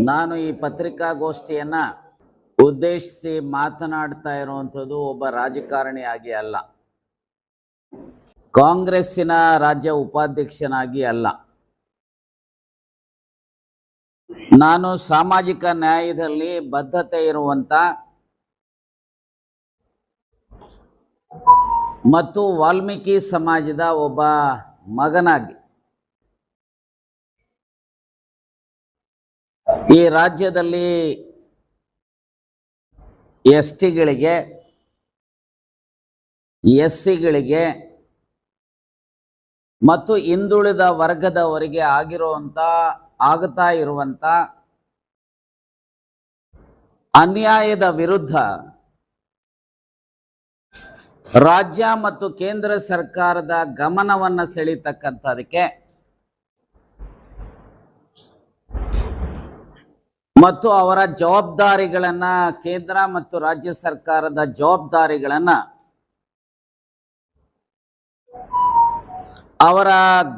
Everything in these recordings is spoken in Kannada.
ನಾನು ಈ ಪತ್ರಿಕಾಗೋಷ್ಠಿಯನ್ನ ಉದ್ದೇಶಿಸಿ ಮಾತನಾಡ್ತಾ ಇರುವಂಥದ್ದು ಒಬ್ಬ ರಾಜಕಾರಣಿಯಾಗಿ ಅಲ್ಲ, ಕಾಂಗ್ರೆಸ್ಸಿನ ರಾಜ್ಯ ಉಪಾಧ್ಯಕ್ಷನಾಗಿ ಅಲ್ಲ. ನಾನು ಸಾಮಾಜಿಕ ನ್ಯಾಯದಲ್ಲಿ ಬದ್ಧತೆ ಇರುವಂತ ಮತ್ತು ವಾಲ್ಮೀಕಿ ಸಮಾಜದ ಒಬ್ಬ ಮಗನಾಗಿ ಈ ರಾಜ್ಯದಲ್ಲಿ ಎಸ್ಟಿಗಳಿಗೆ, ಎಸ್ಸಿಗಳಿಗೆ ಮತ್ತು ಹಿಂದುಳಿದ ವರ್ಗದವರಿಗೆ ಆಗ್ತಾ ಇರುವಂತ ಅನ್ಯಾಯದ ವಿರುದ್ಧ ರಾಜ್ಯ ಮತ್ತು ಕೇಂದ್ರ ಸರ್ಕಾರದ ಗಮನವನ್ನು ಸೆಳೀತಕ್ಕಂಥದಕ್ಕೆ ಮತ್ತು ಅವರ ಜವಾಬ್ದಾರಿಗಳನ್ನ, ಕೇಂದ್ರ ಮತ್ತು ರಾಜ್ಯ ಸರ್ಕಾರದ ಜವಾಬ್ದಾರಿಗಳನ್ನ ಅವರ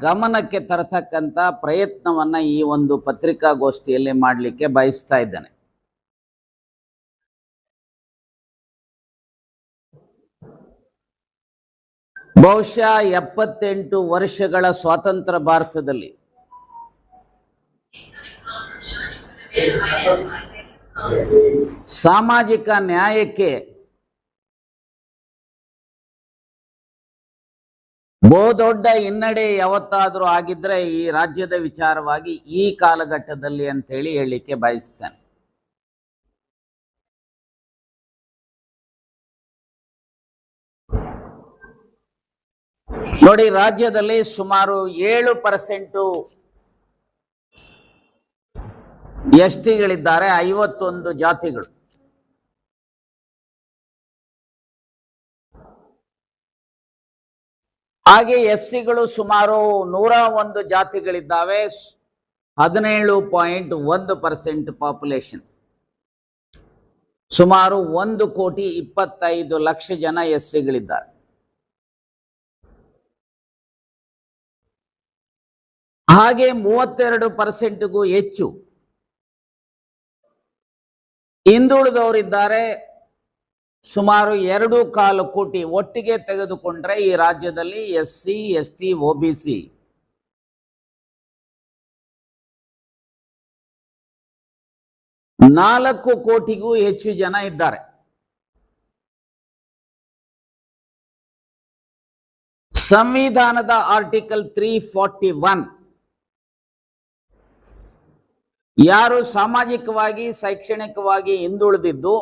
ಗಮನಕ್ಕೆ ತರತಕ್ಕಂಥ ಪ್ರಯತ್ನವನ್ನ ಈ ಒಂದು ಪತ್ರಿಕಾಗೋಷ್ಠಿಯಲ್ಲಿ ಮಾಡಲಿಕ್ಕೆ ಬಯಸ್ತಾ ಇದ್ದೇನೆ. ಬಹುಶಃ 78 ವರ್ಷಗಳ ಸ್ವಾತಂತ್ರ್ಯ ಭಾರತದಲ್ಲಿ ಸಾಮಾಜಿಕ ನ್ಯಾಯಕ್ಕೆ ಬಹುದೊಡ್ಡ ಹಿನ್ನಡೆ ಯಾವತ್ತಾದರೂ ಆಗಿದ್ರೆ ಈ ರಾಜ್ಯದ ವಿಚಾರವಾಗಿ ಈ ಕಾಲಘಟ್ಟದಲ್ಲಿ ಅಂತ ಹೇಳಲಿಕ್ಕೆ ಬಯಸ್ತೇನೆ. ನೋಡಿ, ರಾಜ್ಯದಲ್ಲಿ ಸುಮಾರು 7% ಎಸ್ಟಿಗಳಿದ್ದಾರೆ, 51 ಜಾತಿಗಳು. ಹಾಗೆ ಎಸ್ಸಿಗಳು ಸುಮಾರು 101 ಜಾತಿಗಳಿದ್ದಾವೆ, 17.1% ಪಾಪ್ಯುಲೇಷನ್. ಸುಮಾರು 1,25,00,000 ಜನ ಎಸ್ಸಿಗಳಿದ್ದಾರೆ. ಹಾಗೆ 32%ಗೂ ಹೆಚ್ಚು ಹಿಂದುಳಿದವರಿದ್ದಾರೆ, ಸುಮಾರು 2.25 ಕೋಟಿ. ಒಟ್ಟಿಗೆ ತೆಗೆದುಕೊಂಡ್ರೆ ಈ ರಾಜ್ಯದಲ್ಲಿ ಎಸ್ಸಿ, ಎಸ್ಟಿ, ಒಬಿಸಿ 4 ಕೋಟಿಗೂ ಹೆಚ್ಚು ಜನ ಇದ್ದಾರೆ. ಸಂವಿಧಾನದ ಆರ್ಟಿಕಲ್ 341 ಯಾರು ಸಾಮಾಜಿಕವಾಗಿ, ಶೈಕ್ಷಣಿಕವಾಗಿ ಹಿಂದುಳಿದಿದ್ದು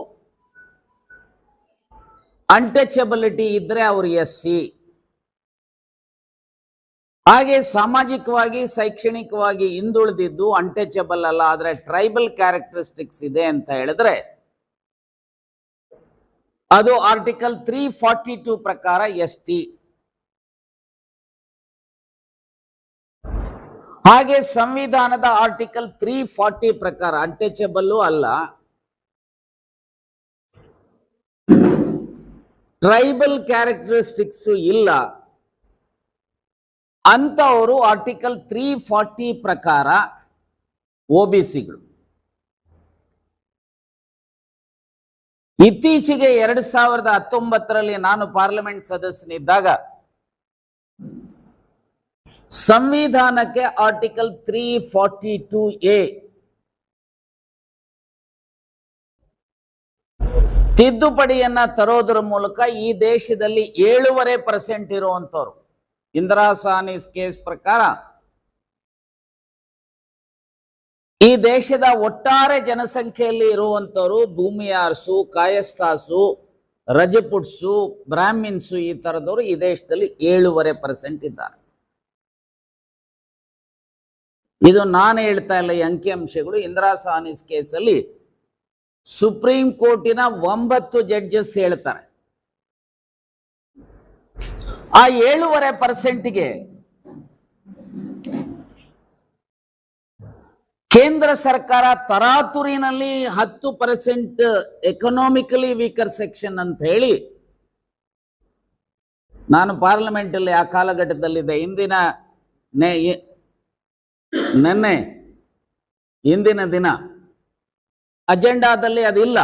ಅನ್ಟಚಬಿಲಿಟಿ ಇದ್ರೆ ಅವರು ಎಸ್ಸಿ. ಹಾಗೆ ಸಾಮಾಜಿಕವಾಗಿ, ಶೈಕ್ಷಣಿಕವಾಗಿ ಹಿಂದುಳಿದಿದ್ದು ಅನ್ಟಚಬಲ್ ಅಲ್ಲ, ಆದ್ರೆ ಟ್ರೈಬಲ್ ಕ್ಯಾರೆಕ್ಟರಿಸ್ಟಿಕ್ಸ್ ಇದೆ ಅಂತ ಹೇಳಿದ್ರೆ ಅದು ಆರ್ಟಿಕಲ್ 342 ಪ್ರಕಾರ ಎಸ್ಟಿ. ಹಾಗೆ ಸಂವಿಧಾನದ ಆರ್ಟಿಕಲ್ 340 ಪ್ರಕಾರ ಅನ್ಟಚಬಲ್ ಅಲ್ಲ, ಟ್ರೈಬಲ್ ಕ್ಯಾರೆಕ್ಟರಿಸ್ಟಿಕ್ಸ್ ಇಲ್ಲ ಅಂತವರು ಆರ್ಟಿಕಲ್ 340 ಪ್ರಕಾರ ಒಬಿಸಿಗಳು. ಇತ್ತೀಚೆಗೆ 2019ರಲ್ಲಿ ನಾನು ಪಾರ್ಲಿಮೆಂಟ್ ಸದಸ್ಯನಿದ್ದಾಗ ಸಂವಿಧಾನಕ್ಕೆ ಆರ್ಟಿಕಲ್ 342A ತಿದ್ದುಪಡಿಯನ್ನ ತರೋದ್ರ ಮೂಲಕ ಈ ದೇಶದಲ್ಲಿ 7.5% ಇರುವಂತವ್ರು, ಇಂದಿರಾ ಸಾಹ್ನಿ ಕೇಸ್ ಪ್ರಕಾರ ಈ ದೇಶದ ಒಟ್ಟಾರೆ ಜನಸಂಖ್ಯೆಯಲ್ಲಿ ಇರುವಂತವರು ಭೂಮಿಯಾರ್ಸು, ಕಾಯಸ್ಥಾಸು, ರಜಪುಟ್ಸು, ಬ್ರಾಹ್ಮಿನ್ಸು ಈ ತರದವರು ಈ ದೇಶದಲ್ಲಿ 7.5% ಇದ್ದಾರೆ. ಇದು ನಾನು ಹೇಳ್ತಾ ಇಲ್ಲ, ಈ ಅಂಕಿಅಂಶಗಳು. ಇಂದಿರಾ ಸಾಹ್ನಿ ಕೇಸಲ್ಲಿ ಸುಪ್ರೀಂ ಕೋರ್ಟಿನ 9 ಜಡ್ಜಸ್ ಹೇಳ್ತಾರೆ. ಆ 7.5%ಗೆ ಕೇಂದ್ರ ಸರ್ಕಾರ ತರಾತುರಿನಲ್ಲಿ 10% ಎಕನಾಮಿಕಲಿ ವೀಕರ್ ಸೆಕ್ಷನ್ ಅಂತ ಹೇಳಿ, ನಾನು ಪಾರ್ಲಿಮೆಂಟ್ ಅಲ್ಲಿ ಆ ಕಾಲಘಟ್ಟದಲ್ಲಿದ್ದೆ. ಹಿಂದಿನ ದಿನ ಅಜೆಂಡಾದಲ್ಲಿ ಅದಿಲ್ಲ.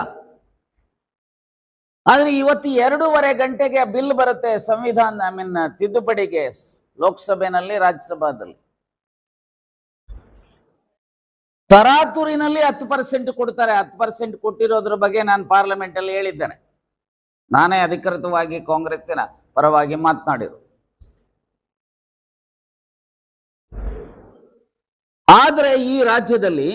ಆದ್ರೆ ಇವತ್ತು 2.5 ಗಂಟೆಗೆ ಬಿಲ್ ಬರುತ್ತೆ ಸಂವಿಧಾನ ತಿದ್ದುಪಡಿಗೆ, ಲೋಕಸಭೆನಲ್ಲಿ ರಾಜ್ಯಸಭಾದಲ್ಲಿ. ತರಾತುರಿನಲ್ಲಿ 10% ಕೊಡ್ತಾರೆ. 10% ಕೊಟ್ಟಿರೋದ್ರ ಬಗ್ಗೆ ನಾನು ಪಾರ್ಲಿಮೆಂಟ್ ಅಲ್ಲಿ ಹೇಳಿದ್ದೇನೆ. ನಾನೇ ಅಧಿಕೃತವಾಗಿ ಕಾಂಗ್ರೆಸ್ಸಿನ ಪರವಾಗಿ ಮಾತನಾಡಿರು. ಆದ್ರೆ ಈ ರಾಜ್ಯದಲ್ಲಿ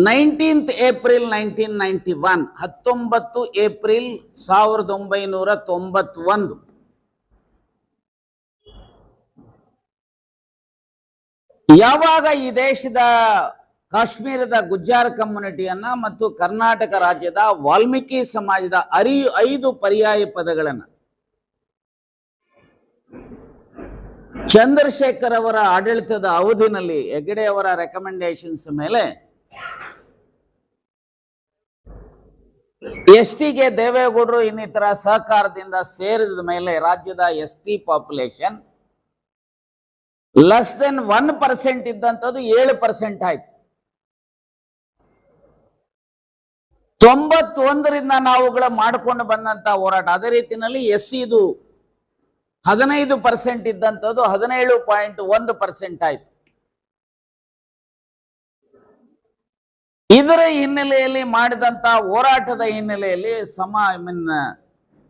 19 ಏಪ್ರಿಲ್ 1991 19 ಏಪ್ರಿಲ್ 1991 ಯಾವಾಗ ಈ ದೇಶದ ಕಾಶ್ಮೀರದ ಗುಜ್ಜಾರ್ ಕಮ್ಯುನಿಟಿಯನ್ನ ಮತ್ತು ಕರ್ನಾಟಕ ರಾಜ್ಯದ ವಾಲ್ಮೀಕಿ ಸಮಾಜದ 5 ಪರ್ಯಾಯ ಪದಗಳನ್ನ ಚಂದ್ರಶೇಖರ್ ಅವರ ಆಡಳಿತದ ಅವಧಿನಲ್ಲಿ ಹೆಗಡೆ ಅವರ ರೆಕಮೆಂಡೇಶನ್ಸ್ ಮೇಲೆ ಎಸ್ಟಿಗೆ ದೇವೇಗೌಡರು ಇನ್ನಿತರ ಸಹಕಾರದಿಂದ ಸೇರಿದ ಮೇಲೆ ರಾಜ್ಯದ ಎಸ್ಟಿ ಪಾಪ್ಯುಲೇಷನ್ ಲೆಸ್ ದೆನ್ 1% ಇದ್ದಂಥದ್ದು 7% ಆಯ್ತು. 91ರಿಂದ ನಾವುಗಳ ಮಾಡಿಕೊಂಡು ಬಂದಂತ ಹೋರಾಟ. ಅದೇ ರೀತಿಯಲ್ಲಿ ಎಸ್ಸಿದು 15% ಇದ್ದಂಥದ್ದು 17.1% ಆಯ್ತು. ಇದರ ಹಿನ್ನೆಲೆಯಲ್ಲಿ ಮಾಡಿದಂತ ಹೋರಾಟದ ಹಿನ್ನೆಲೆಯಲ್ಲಿ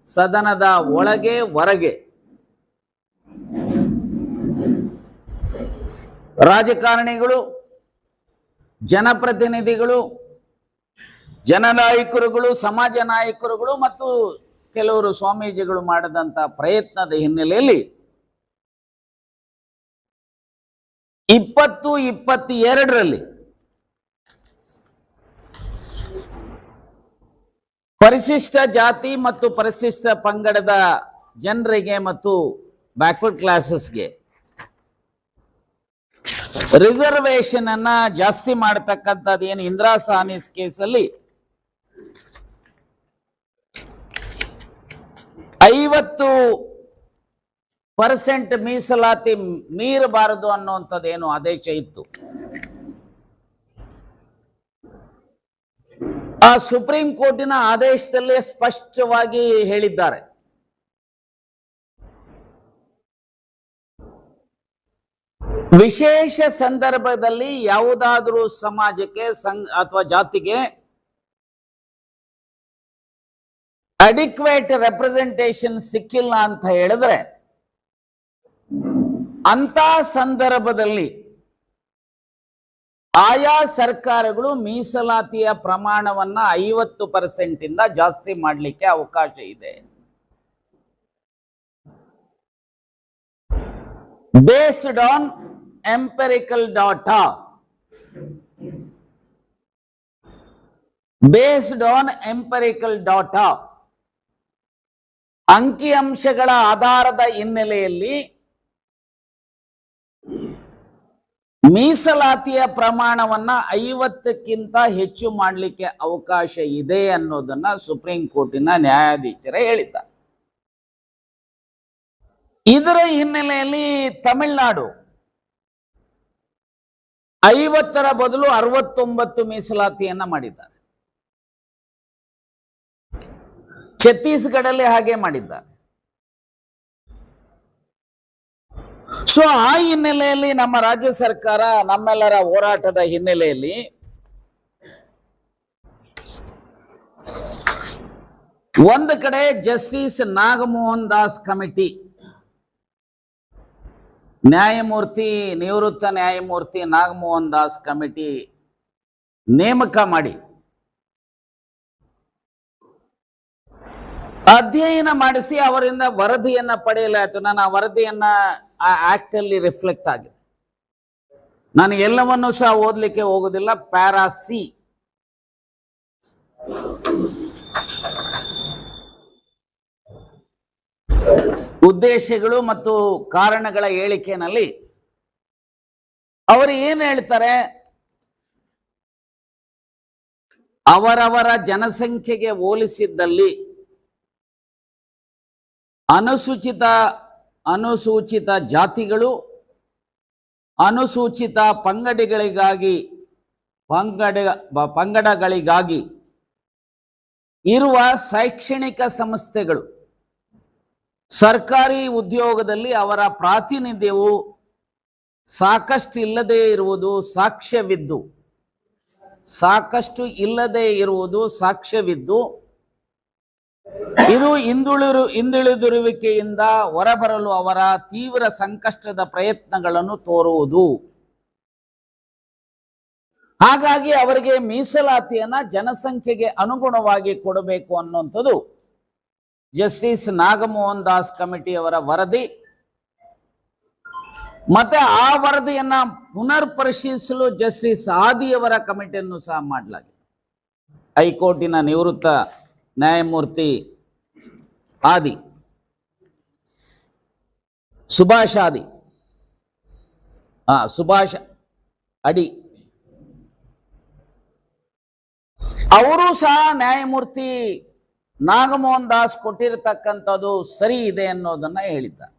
ಸದನದ ಒಳಗೆ ಹೊರಗೆ ರಾಜಕಾರಣಿಗಳು, ಜನಪ್ರತಿನಿಧಿಗಳು, ಜನನಾಯಕರುಗಳು, ಸಮಾಜ ನಾಯಕರುಗಳು ಮತ್ತು ಕೆಲವರು ಸ್ವಾಮೀಜಿಗಳು ಮಾಡಿದಂತ ಪ್ರಯತ್ನದ ಹಿನ್ನೆಲೆಯಲ್ಲಿ 2022ರಲ್ಲಿ ಪರಿಶಿಷ್ಟ ಜಾತಿ ಮತ್ತು ಪರಿಶಿಷ್ಟ ಪಂಗಡದ ಜನರಿಗೆ ಮತ್ತು ಬ್ಯಾಕ್ವರ್ಡ್ ಕ್ಲಾಸಸ್ಗೆ ರಿಸರ್ವೇಶನ್ ಅನ್ನ ಜಾಸ್ತಿ ಮಾಡತಕ್ಕಂಥದ್ದು ಏನು ಇಂದಿರಾ ಸಾಹ್ನಿಸ್ ಕೇಸಲ್ಲಿ 50% ಮೀಸಲಾತಿ ಮೀರಬಾರದು ಅನ್ನುವಂಥದ್ದೇನು ಆದೇಶ ಇತ್ತು. ಆ ಸುಪ್ರೀಂ ಕೋರ್ಟಿನ ಆದೇಶದಲ್ಲೇ ಸ್ಪಷ್ಟವಾಗಿ ಹೇಳಿದ್ದಾರೆ. ವಿಶೇಷ ಸಂದರ್ಭದಲ್ಲಿ ಯಾವುದಾದರೂ ಸಮಾಜಕ್ಕೆ ಅಥವಾ ಜಾತಿಗೆ ಅಡಿಕ್ವೇಟ್ ರೆಪ್ರೆಸೆಂಟೇಷನ್ ಸಿಕ್ಕಿಲ್ಲ ಅಂತ ಹೇಳಿದ್ರೆ ಅಂತ ಸಂದರ್ಭದಲ್ಲಿ ಆಯಾ ಸರ್ಕಾರಗಳು ಮೀಸಲಾತಿಯ ಪ್ರಮಾಣವನ್ನ 50% ಇಂದ ಜಾಸ್ತಿ ಮಾಡಲಿಕ್ಕೆ ಅವಕಾಶ ಇದೆ. Based on empirical data, based on empirical data, ಅಂಕಿಅಂಶಗಳ ಆಧಾರದ ಹಿನ್ನೆಲೆಯಲ್ಲಿ ಮೀಸಲಾತಿಯ ಪ್ರಮಾಣವನ್ನ 50ಕ್ಕಿಂತ ಹೆಚ್ಚು ಮಾಡಲಿಕ್ಕೆ ಅವಕಾಶ ಇದೆ ಅನ್ನೋದನ್ನ ಸುಪ್ರೀಂ ಕೋರ್ಟಿನ ನ್ಯಾಯಾಧೀಶರೇ ಹೇಳಿದ್ದಾರೆ. ಇದರ ಹಿನ್ನೆಲೆಯಲ್ಲಿ ತಮಿಳುನಾಡು 50ರ ಬದಲು 69 ಮೀಸಲಾತಿಯನ್ನ ಮಾಡಿದ್ದಾರೆ. ಛತ್ತೀಸ್ಗಢಲ್ಲಿ ಹಾಗೆ ಮಾಡಿದ್ದಾರೆ. ಸೊ ಆ ಹಿನ್ನೆಲೆಯಲ್ಲಿ ನಮ್ಮ ರಾಜ್ಯ ಸರ್ಕಾರ ನಮ್ಮೆಲ್ಲರ ಹೋರಾಟದ ಹಿನ್ನೆಲೆಯಲ್ಲಿ ಒಂದು ಕಡೆ ಜಸ್ಟಿಸ್ ನಾಗಮೋಹನ್ ದಾಸ್ ಕಮಿಟಿ, ನಿವೃತ್ತ ನ್ಯಾಯಮೂರ್ತಿ ನಾಗಮೋಹನ್ ದಾಸ್ ಕಮಿಟಿ ನೇಮಕ ಮಾಡಿ ಅಧ್ಯಯನ ಮಾಡಿಸಿ ಅವರಿಂದ ವರದಿಯನ್ನ ಪಡೆಯಲಾಯಿತು. ನಾನು ಆ ವರದಿಯನ್ನ ಆ ಆಕ್ಟ್ ಅಲ್ಲಿ ರಿಫ್ಲೆಕ್ಟ್ ಆಗಿದೆ. ನಾನು ಎಲ್ಲವನ್ನೂ ಸಹ ಓದಲಿಕ್ಕೆ ಹೋಗೋದಿಲ್ಲ. ಪ್ಯಾರಾ ಸಿ ಉದ್ದೇಶಗಳು ಮತ್ತು ಕಾರಣಗಳ ಹೇಳಿಕೆಯಲ್ಲಿ ಅವರು ಏನು ಹೇಳ್ತಾರೆ, ಅವರವರ ಜನಸಂಖ್ಯೆಗೆ ಹೋಲಿಸಿದ್ದಲ್ಲಿ ಅನುಸೂಚಿತ ಜಾತಿಗಳು, ಅನುಸೂಚಿತ ಪಂಗಡಗಳಿಗಾಗಿ ಪಂಗಡಗಳಿಗಾಗಿ ಇರುವ ಶೈಕ್ಷಣಿಕ ಸಂಸ್ಥೆಗಳು ಸರ್ಕಾರಿ ಉದ್ಯೋಗದಲ್ಲಿ ಅವರ ಪ್ರಾತಿನಿಧ್ಯವು ಸಾಕಷ್ಟು ಇಲ್ಲದೆ ಇರುವುದು ಸಾಕ್ಷ್ಯವಿದ್ದು ಇದು ಹಿಂದುಳಿದಿರುವಿಕೆಯಿಂದ ಹೊರಬರಲು ಅವರ ತೀವ್ರ ಸಂಕಷ್ಟದ ಪ್ರಯತ್ನಗಳನ್ನು ತೋರುವುದು. ಹಾಗಾಗಿ ಅವರಿಗೆ ಮೀಸಲಾತಿಯನ್ನ ಜನಸಂಖ್ಯೆಗೆ ಅನುಗುಣವಾಗಿ ಕೊಡಬೇಕು ಅನ್ನುವಂಥದ್ದು ಜಸ್ಟಿಸ್ ನಾಗಮೋಹನ್ ದಾಸ್ ಕಮಿಟಿಯವರ ವರದಿ. ಮತ್ತೆ ಆ ವರದಿಯನ್ನ ಪುನರ್ ಪರಿಶೀಲಿಸಲು ಜಸ್ಟಿಸ್ ಆದಿಯವರ ಕಮಿಟಿಯನ್ನು ಸಹ ಮಾಡಲಾಗಿದೆ. ಹೈಕೋರ್ಟಿನ ನಿವೃತ್ತ ನ್ಯಾಯಮೂರ್ತಿ ಆದಿ, ಸುಭಾಷ್ ಅಡಿ ಅವರು ಸಹ ನ್ಯಾಯಮೂರ್ತಿ ನಾಗಮೋಹನ್ ದಾಸ್ ಕೊಟ್ಟಿರತಕ್ಕಂಥದ್ದು ಸರಿ ಇದೆ ಅನ್ನೋದನ್ನ ಹೇಳಿದ್ದಾರೆ.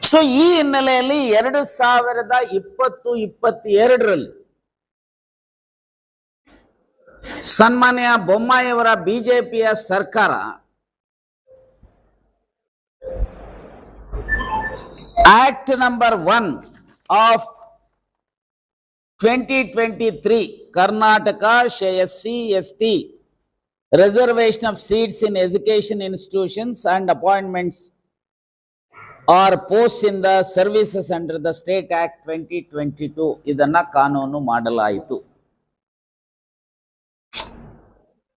ಸೊ ಈ ಹಿನ್ನೆಲೆಯಲ್ಲಿ 2020-22ರಲ್ಲಿ ಸನ್ಮಾನ್ಯ ಬೊಮ್ಮಾಯಿಯವರ ಬಿಜೆಪಿಯ ಸರ್ಕಾರ act number 1 of 2023 Karnataka SC/ST reservation of seats in education institutions and appointments or post in the services under the state act 2022 ಇದನ್ನ ಕಾನೂನು ಮಾಡಲಾಯಿತು.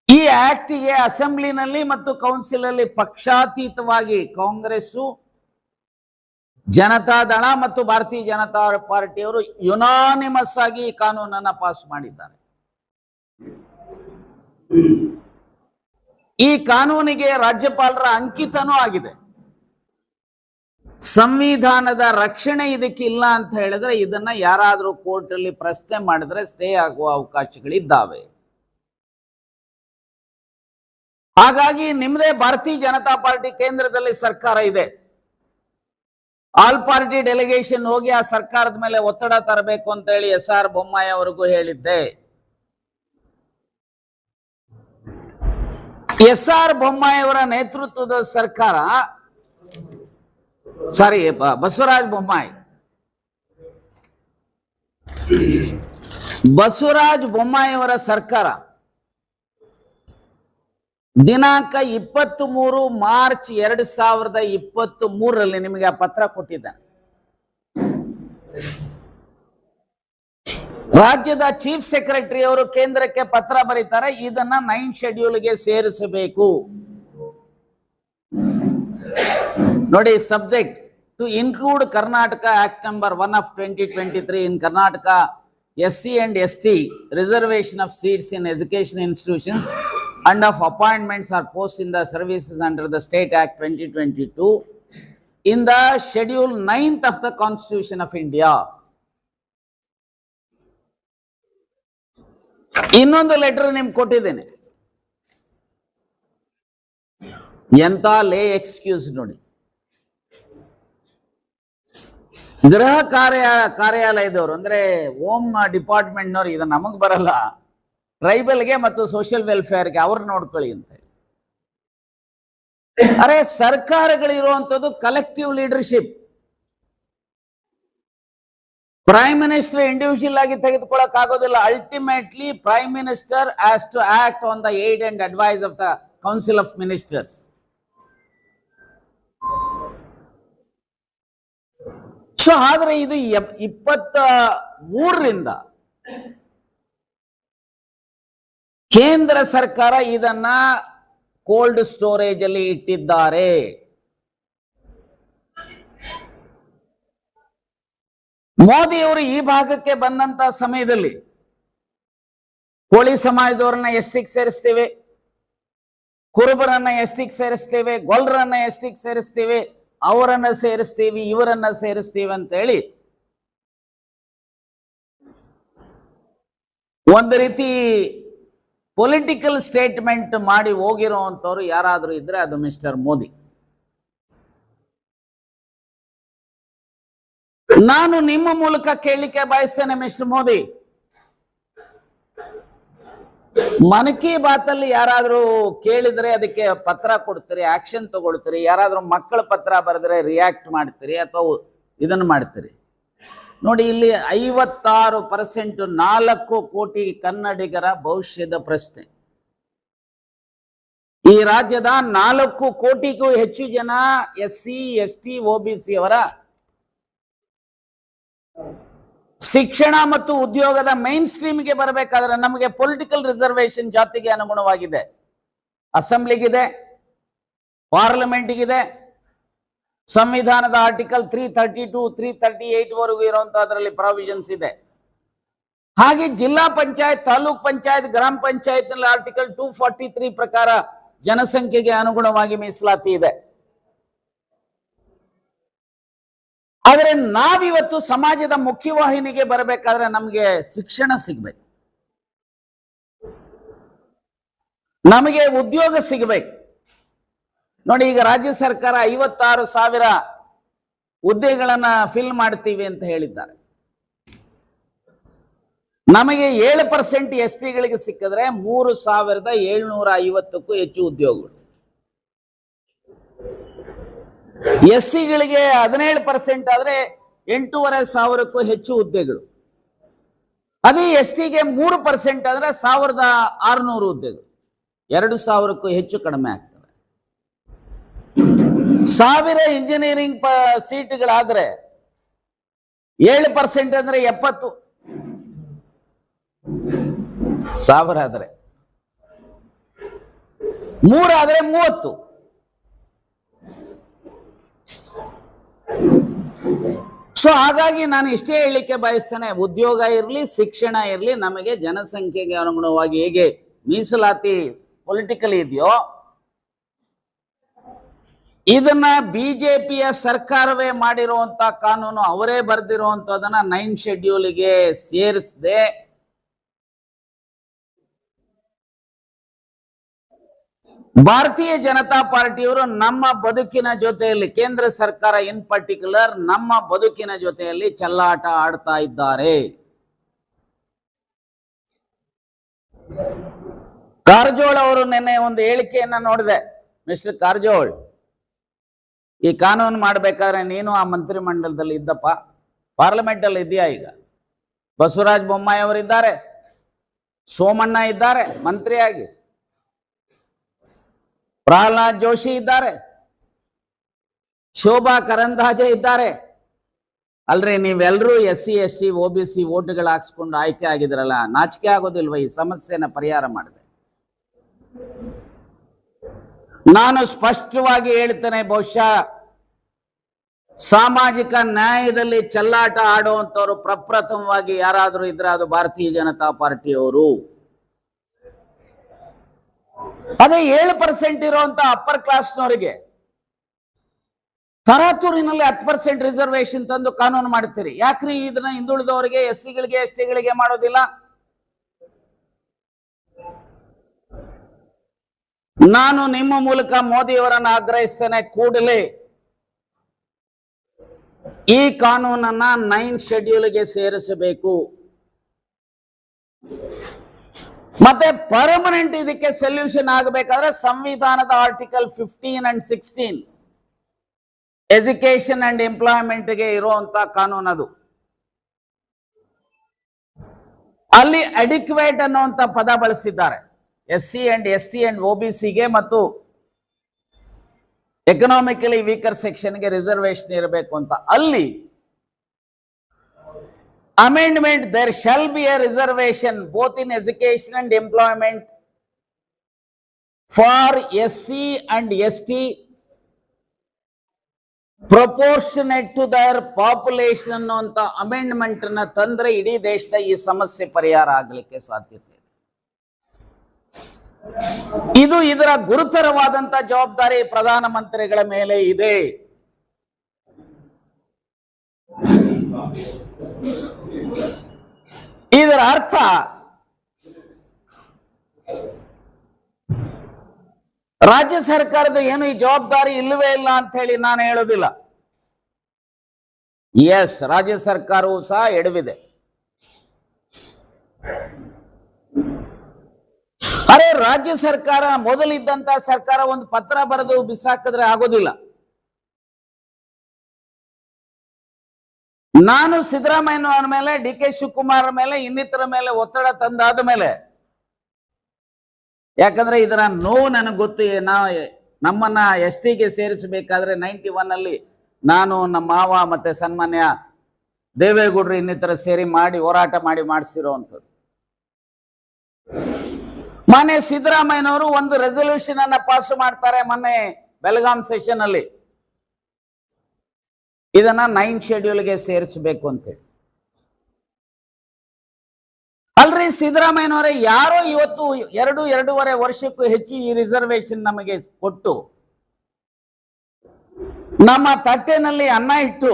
ಈ ಆಕ್ಟ್ಗೆ ಅಸೆಂಬ್ಲಿನಲ್ಲಿ ಮತ್ತು ಕೌನ್ಸಿಲ್ ಅಲ್ಲಿ ಪಕ್ಷಾತೀತವಾಗಿ ಕಾಂಗ್ರೆಸ್ಸು, ಜನತಾದಳ ಮತ್ತು ಭಾರತೀಯ ಜನತಾ ಪಾರ್ಟಿಯವರು ಯುನಾನಿಮಸ್ ಆಗಿ ಈ ಕಾನೂನನ್ನ ಪಾಸ್ ಮಾಡಿದ್ದಾರೆ. ಈ ಕಾನೂನಿಗೆ ರಾಜ್ಯಪಾಲರ ಅಂಕಿತನೂ ಆಗಿದೆ. ಸಂವಿಧಾನದ ರಕ್ಷಣೆ ಇದಕ್ಕಿಲ್ಲ ಅಂತ ಹೇಳಿದ್ರೆ ಇದನ್ನ ಯಾರಾದರೂ ಕೋರ್ಟ್ ಅಲ್ಲಿ ಪ್ರಶ್ನೆ ಮಾಡಿದ್ರೆ ಸ್ಟೇ ಆಗುವ ಅವಕಾಶಗಳಿದ್ದಾವೆ. ಹಾಗಾಗಿ ನಿಮ್ಮದೇ ಭಾರತೀಯ ಜನತಾ ಪಾರ್ಟಿ ಕೇಂದ್ರದಲ್ಲಿ ಸರ್ಕಾರ ಇದೆ. ಆಲ್ ಪಾರ್ಟಿ ಡೆಲಿಗೇಷನ್ ಹೋಗಿ ಆ ಸರ್ಕಾರದ ಮೇಲೆ ಒತ್ತಡ ತರಬೇಕು ಅಂತ ಹೇಳಿ SR ಬೊಮ್ಮಾಯಿ ಅವರಿಗೂ ಹೇಳಿದ್ದೆ. SR ಬೊಮ್ಮಾಯಿ ಅವರ ನೇತೃತ್ವದ ಸರ್ಕಾರ, ಬಸವರಾಜ ಬೊಮ್ಮಾಯಿ ಅವರ ಸರ್ಕಾರ ದಿನಾಂಕ 23 ಮಾರ್ಚ್ 2023ರಲ್ಲಿ ನಿಮಗೆ ಆ ಪತ್ರ ಕೊಟ್ಟಿದ್ದಾನೆ. ರಾಜ್ಯದ ಚೀಫ್ ಸೆಕ್ರೆಟರಿ ಅವರು ಕೇಂದ್ರಕ್ಕೆ ಪತ್ರ ಬರೀತಾರೆ, ಇದನ್ನ 9th ಶೆಡ್ಯೂಲ್ಗೆ ಸೇರಿಸಬೇಕು. ನೋಡಿ, subject to include Karnataka act number 1 of 2023 in Karnataka SC/ST reservation of seats in education institutions and of appointments or posts in the services under the State Act 2022 in the Schedule 9th of the Constitution of India. ಇನ್ನೊಂದು ಲೆಟರ್ ನಿಮ್ಗೆ ಕೊಟ್ಟಿದ್ದೇನೆ. ಎಂತ ಲೇ ಎಕ್ಸ್ಕ್ಯೂಸ್ ನೋಡಿ. ಗೃಹ ಕಾರ್ಯಾಲಯದವರು ಅಂದ್ರೆ ಹೋಮ್ ಡಿಪಾರ್ಟ್ಮೆಂಟ್ನವ್ರು, ಇದು ನಮಗ್ ಬರಲ್ಲ, ಟ್ರೈಬಲ್ಗೆ ಮತ್ತು ಸೋಷಿಯಲ್ ವೆಲ್ಫೇರ್ಗೆ ಅವ್ರು ನೋಡ್ಕೊಳ್ಳಿ ಅಂತ ಹೇಳಿ. ಅರೆ, ಸರ್ಕಾರಗಳಿರುವಂಥದ್ದು collective leadership. Prime minister individual ಆಗಿ ತೆಗೆದುಕೊಳ್ಳಕ್ ಆಗೋದಿಲ್ಲ. Ultimately prime minister has to act on the aid and advice of the council of ministers. So ಆದ್ರೆ ಇದು 23ರಿಂದ ಕೇಂದ್ರ ಸರ್ಕಾರ ಇದನ್ನ ಕೋಲ್ಡ್ ಸ್ಟೋರೇಜ್ ಅಲ್ಲಿ ಇಟ್ಟಿದ್ದಾರೆ. ಮೋದಿಯವರು ಈ ಭಾಗಕ್ಕೆ ಬಂದಂತ ಸಮಯದಲ್ಲಿ ಕೋಳಿ ಸಮಾಜದವರನ್ನ ಎಷ್ಟಿಗೆ ಸೇರಿಸ್ತೇವೆ, ಕುರುಬರನ್ನ ಎಷ್ಟಿಗೆ ಸೇರಿಸ್ತೇವೆ, ಗೊಲ್ರನ್ನ ಎಷ್ಟಿಗೆ ಸೇರಿಸ್ತೇವೆ, ಅವರನ್ನ ಸೇರಿಸ್ತೀವಿ, ಇವರನ್ನ ಸೇರಿಸ್ತೀವಿ ಅಂತ ಹೇಳಿ ಒಂದು ರೀತಿ ಪೊಲಿಟಿಕಲ್ ಸ್ಟೇಟ್ಮೆಂಟ್ ಮಾಡಿ ಹೋಗಿರುವಂತವ್ರು ಯಾರಾದ್ರೂ ಇದ್ರೆ ಅದು ಮಿಸ್ಟರ್ ಮೋದಿ. ನಾನು ನಿಮ್ಮ ಮೂಲಕ ಕೇಳಲಿಕ್ಕೆ ಬಯಸ್ತೇನೆ ಮಿಸ್ಟರ್ ಮೋದಿ, ಮನ್ ಕಿ ಬಾತ್ ಅಲ್ಲಿ ಯಾರಾದ್ರೂ ಕೇಳಿದ್ರೆ ಅದಕ್ಕೆ ಪತ್ರ ಕೊಡ್ತೀರಿ, ಆಕ್ಷನ್ ತಗೊಳ್ತೀರಿ, ಯಾರಾದ್ರೂ ಮಕ್ಕಳ ಪತ್ರ ಬರೆದ್ರೆ ರಿಯಾಕ್ಟ್ ಮಾಡ್ತೀರಿ ಅಥವಾ ಇದನ್ನು ಮಾಡ್ತೀರಿ. ನೋಡಿ, ಇಲ್ಲಿ 56% 4 ಕೋಟಿ ಕನ್ನಡಿಗರ ಭವಿಷ್ಯದ ಪ್ರಶ್ನೆ. ಈ ರಾಜ್ಯದ 4 ಕೋಟಿಗೂ ಹೆಚ್ಚು ಜನ SC ST OBC ಅವರ ಶಿಕ್ಷಣ ಮತ್ತು ಉದ್ಯೋಗದ ಮೈನ್ ಸ್ಟ್ರೀಮ್ಗೆ ಬರಬೇಕಾದ್ರೆ ನಮಗೆ ಪೊಲಿಟಿಕಲ್ ರಿಸರ್ವೇಶನ್ ಜಾತಿಗೆ ಅನುಗುಣವಾಗಿದೆ. ಅಸೆಂಬ್ಲಿಗಿದೆ, ಪಾರ್ಲಿಮೆಂಟ್ಗಿದೆ, ಸಂವಿಧಾನದ ಆರ್ಟಿಕಲ್ 332 338 ವರೆಗೂ ಇರುವಂತಹದ್ರಲ್ಲಿ ಪ್ರಾವಿಷನ್ಸ್ ಇದೆ. ಹಾಗೆ ಜಿಲ್ಲಾ ಪಂಚಾಯತ್, ತಾಲೂಕ್ ಪಂಚಾಯತ್, ಗ್ರಾಮ ಪಂಚಾಯತ್ ನಲ್ಲಿ ಆರ್ಟಿಕಲ್ 243 ಪ್ರಕಾರ ಜನಸಂಖ್ಯೆಗೆ ಅನುಗುಣವಾಗಿ ಮೀಸಲಾತಿ ಇದೆ. ಆದರೆ ನಾವಿವತ್ತು ಸಮಾಜದ ಮುಖ್ಯವಾಹಿನಿಗೆ ಬರಬೇಕಾದ್ರೆ ನಮಗೆ ಶಿಕ್ಷಣ ಸಿಗ್ಬೇಕು, ನಮಗೆ ಉದ್ಯೋಗ ಸಿಗಬೇಕು. ನೋಡಿ, ಈಗ ರಾಜ್ಯ ಸರ್ಕಾರ 56,000 ಹುದ್ದೆಗಳನ್ನ ಫಿಲ್ ಮಾಡ್ತೀವಿ ಅಂತ ಹೇಳಿದ್ದಾರೆ. ನಮಗೆ 7% ST ಗಳಿಗೆ ಸಿಕ್ಕಿದ್ರೆ 3,750ಕ್ಕೂ ಹೆಚ್ಚು ಉದ್ಯೋಗಗಳು. SC ಗಳಿಗೆ 17% ಆದ್ರೆ 8,500ಕ್ಕೂ ಹೆಚ್ಚು ಹುದ್ದೆಗಳು. ಅದೇ ST ಗೆ 3% ಆದ್ರೆ 1,600 ಹುದ್ದೆಗಳು, 2,000ಕ್ಕೂ ಹೆಚ್ಚು ಕಡಿಮೆ ಆಗ್ತವೆ. 1000 ಇಂಜಿನಿಯರಿಂಗ್ ಸೀಟ್ಗಳಾದ್ರೆ 7% ಅಂದ್ರೆ 70, 1000 ಆದ್ರೆ 3 ಆದ್ರೆ 30. ಸೊ ಹಾಗಾಗಿ ನಾನು ಇಷ್ಟೇ ಹೇಳಲಿಕ್ಕೆ ಬಯಸ್ತೇನೆ, ಉದ್ಯೋಗ ಇರಲಿ, ಶಿಕ್ಷಣ ಇರಲಿ, ನಮಗೆ ಜನಸಂಖ್ಯೆಗೆ ಅನುಗುಣವಾಗಿ ಹೇಗೆ ಮೀಸಲಾತಿ ಪೊಲಿಟಿಕಲಿ ಇದೆಯೋ ಇದನ್ನ ಬಿಜೆಪಿಯ ಸರ್ಕಾರವೇ ಮಾಡಿರುವಂತ ಕಾನೂನು, ಅವರೇ ಬರೆದಿರುವಂತದನ್ನ 9 ಶೆಡ್ಯೂಲ್ಗೆ ಸೇರಿಸದೆ ಭಾರತೀಯ ಜನತಾ ಪಾರ್ಟಿಯವರು ನಮ್ಮ ಬದುಕಿನ ಜೊತೆಯಲ್ಲಿ, ಕೇಂದ್ರ ಸರ್ಕಾರ ಇನ್ ಪರ್ಟಿಕ್ಯುಲರ್ ನಮ್ಮ ಬದುಕಿನ ಜೊತೆಯಲ್ಲಿ ಚೆಲ್ಲಾಟ ಆಡ್ತಾ ಇದ್ದಾರೆ. ಕಾರಜೋಳ್ ಅವರು ನಿನ್ನೆ ಒಂದು ಹೇಳಿಕೆಯನ್ನ ನೋಡಿದೆ. ಮಿಸ್ಟರ್ ಕಾರಜೋಳ್, ಈ ಕಾನೂನು ಮಾಡಬೇಕಾದ್ರೆ ನೀನು ಆ ಮಂತ್ರಿ ಮಂಡಲದಲ್ಲಿ ಇದ್ದಪ್ಪ, ಪಾರ್ಲಿಮೆಂಟ್ ಅಲ್ಲಿ ಇದೆಯಾ? ಈಗ ಬಸವರಾಜ ಬೊಮ್ಮಾಯಿ ಅವರಿದ್ದಾರೆ, ಸೋಮಣ್ಣ ಇದ್ದಾರೆ ಮಂತ್ರಿಯಾಗಿ, ಪ್ರಹ್ಲಾದ್ ಜೋಶಿ ಇದ್ದಾರೆ, ಶೋಭಾ ಕರಂದ್ಲಾಜೆ ಇದ್ದಾರೆ. ಅಲ್ರಿ, ನೀವೆಲ್ಲರೂ SC ST OBC ವೋಟ್ಗಳು ಹಾಕ್ಸ್ಕೊಂಡು ಆಯ್ಕೆ ಆಗಿದ್ರಲ್ಲ, ನಾಚಿಕೆ ಆಗೋದಿಲ್ವ ಈ ಸಮಸ್ಯೆನ ಪರಿಹಾರ ಮಾಡಿದೆ? ನಾನು ಸ್ಪಷ್ಟವಾಗಿ ಹೇಳ್ತೇನೆ, ಬಹುಶಃ ಸಾಮಾಜಿಕ ನ್ಯಾಯದಲ್ಲಿ ಚೆಲ್ಲಾಟ ಆಡುವಂತವರು ಪ್ರಪ್ರಥಮವಾಗಿ ಯಾರಾದರೂ ಇದ್ರೆ ಅದು ಭಾರತೀಯ ಜನತಾ ಪಾರ್ಟಿಯವರು. ಅದೇ 7% ಇರುವಂತ ಅಪ್ಪರ್ ಕ್ಲಾಸ್ನವರಿಗೆ ತರಾತೂರಿನಲ್ಲಿ 10% ರಿಸರ್ವೇಶನ್ ತಂದು ಕಾನೂನು ಮಾಡ್ತೀರಿ. ಯಾಕ್ರಿ ಇದನ್ನ ಹಿಂದುಳಿದವರಿಗೆ, SC ಗಳಿಗೆ ST ಗಳಿಗೆ ಮಾಡೋದಿಲ್ಲ? ನಾನು ನಿಮ್ಮ ಮೂಲಕ ಮೋದಿಯವರನ್ನು ಆಗ್ರಹಿಸ್ತೇನೆ, ಕೂಡಲೇ ಈ ಕಾನೂನನ್ನ 9 ಶೆಡ್ಯೂಲ್ಗೆ ಸೇರಿಸಬೇಕು. ಮತ್ತೆ ಪರ್ಮನೆಂಟ್ ಇದಕ್ಕೆ ಸೊಲ್ಯೂಷನ್ ಆಗಬೇಕಾದ್ರೆ ಸಂವಿಧಾನದ ಆರ್ಟಿಕಲ್ 15 and 16 ಎಜುಕೇಶನ್ ಅಂಡ್ ಎಂಪ್ಲಾಯ್ಮೆಂಟ್ಗೆ ಇರುವಂತ ಕಾನೂನು, ಅದು ಅಲ್ಲಿ ಅಡಿಕ್ವೇಟ್ ಅನ್ನುವಂತ ಪದ ಬಳಸಿದ್ದಾರೆ. SC and ST and OBCಗೆ ಮತ್ತು ಎಕನಾಮಿಕಲಿ ವೀಕರ್ ಸೆಕ್ಷನ್ಗೆ ರಿಸರ್ವೇಶನ್ ಇರಬೇಕು ಅಂತ. ಅಲ್ಲಿ amendment, there shall be a reservation both in education and employment for SC and ST proportionate to their population ಅನ್ನುವಂತ ಅಮೆಂಡ್ಮೆಂಟ್ ಅನ್ನ ತಂದ್ರೆ ಇಡೀ ದೇಶದ ಈ ಸಮಸ್ಯೆ ಪರಿಹಾರ ಆಗಲಿಕ್ಕೆ ಸಾಧ್ಯತೆ ಇದೆ. ಇದು ಇದರ ಗುರುತರವಾದಂತ ಜವಾಬ್ದಾರಿ ಪ್ರಧಾನಮಂತ್ರಿಗಳ ಮೇಲೆ ಇದೆ. ಇದರ ಅರ್ಥ ರಾಜ್ಯ ಸರ್ಕಾರದ ಏನು ಈ ಜವಾಬ್ದಾರಿ ಇಲ್ಲವೇ ಇಲ್ಲ ಅಂತ ಹೇಳಿ ನಾನು ಹೇಳೋದಿಲ್ಲ. ಎಸ್, ರಾಜ್ಯ ಸರ್ಕಾರವೂ ಸಹ ಎಡವಿದೆ. ಅರೆ, ರಾಜ್ಯ ಸರ್ಕಾರ ಮೊದಲಿದ್ದಂತ ಸರ್ಕಾರ ಒಂದು ಪತ್ರ ಬರೆದು ಬಿಸಾಕಿದ್ರೆ ಆಗೋದಿಲ್ಲ. ನಾನು ಸಿದ್ದರಾಮಯ್ಯನವರ ಮೇಲೆ, ಡಿ ಕೆ ಶಿವಕುಮಾರ್ ಮೇಲೆ, ಇನ್ನಿತರ ಮೇಲೆ ಒತ್ತಡ ತಂದಾದ ಮೇಲೆ, ಯಾಕಂದ್ರೆ ಇದರ ನೋವು ನನಗೆ ಗೊತ್ತು. ನಮ್ಮನ್ನ ಎಸ್ ಟಿಗೆ ಸೇರಿಸಬೇಕಾದ್ರೆ 91 ಅಲ್ಲಿ ನಾನು, ನಮ್ಮ ಮಾವ ಮತ್ತೆ ಸನ್ಮಾನ್ಯ ದೇವೇಗೌಡರು ಇನ್ನಿತರ ಸೇರಿ ಮಾಡಿ ಹೋರಾಟ ಮಾಡಿ ಮಾಡಿಸಿರುವಂಥದ್ದು. ಮೊನ್ನೆ ಸಿದ್ದರಾಮಯ್ಯನವರು ಒಂದು ರೆಸಲ್ಯೂಷನ್ ಅನ್ನ ಪಾಸ್ ಮಾಡ್ತಾರೆ ಮೊನ್ನೆ ಬೆಳಗಾಂ ಸೆಷನ್ ಅಲ್ಲಿ, ಇದನ್ನ 9 ಶೆಡ್ಯೂಲ್ಗೆ ಸೇರಿಸಬೇಕು ಅಂತೇಳಿ. ಅಲ್ರಿ ಸಿದ್ದರಾಮಯ್ಯನವರೇ, ಯಾರೋ ಇವತ್ತು 2.5 ವರ್ಷಕ್ಕೂ ಹೆಚ್ಚು ಈ ರಿಸರ್ವೇಶನ್ ನಮಗೆ ಕೊಟ್ಟು ನಮ್ಮ ತಟ್ಟೆನಲ್ಲಿ ಅನ್ನ ಇಟ್ಟು,